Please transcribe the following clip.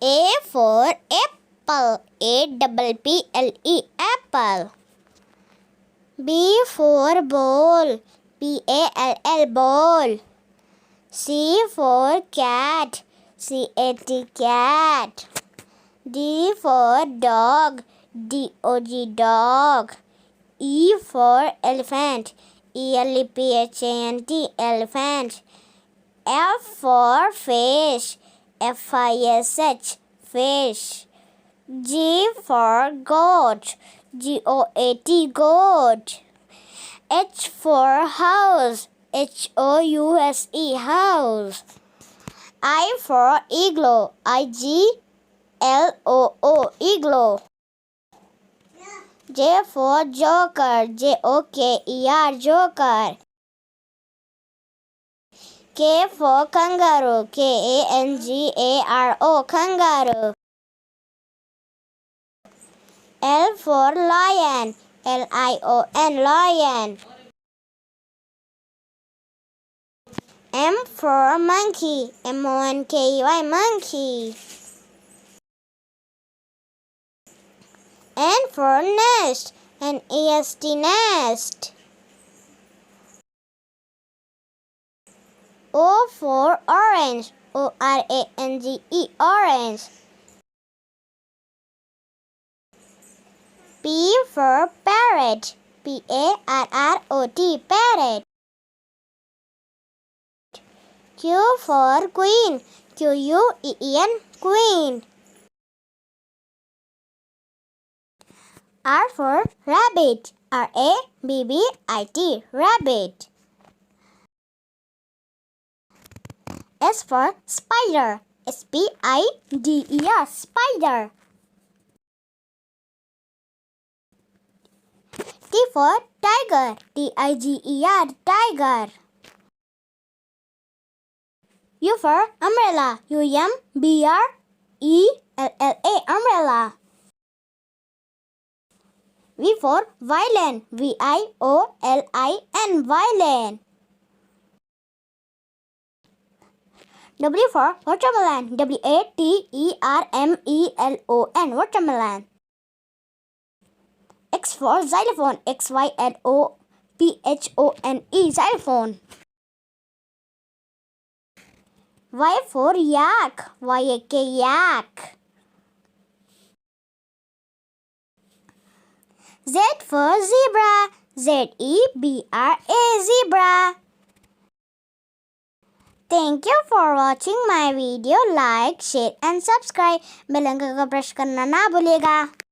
A for apple. APPLE apple. B for ball. BALL ball. C for cat. CAT cat. D for dog. DOG dog. E for elephant. ELEPHANT elephant. F for fish. FISH fish. G for goat. GOAT goat. H for house. HOUSE house. I for igloo. IGLOO igloo. J for joker. JOKER joker. K for kangaroo. KANGARO kangaroo. L for lion. LION lion. M for monkey. MONKEY monkey. N for nest. NEST nest. O for orange. ORANGE orange. P for parrot. PARROT parrot. Q for queen. QUEEN queen. R for rabbit. RABBIT rabbit. S for spider. SPIDER spider. T for tiger. TIGER tiger. U for umbrella. UMBRELLA umbrella. V for violin. VIOLIN violin. W for watermelon. WATERMELON watermelon. X for xylophone. XYLOPHONE xylophone. Y for yak. YAK yak. Z for zebra. ZEBRA zebra. Thank you for watching my video. Like, share and subscribe. Bell icon का press करना ना भूलिएगा.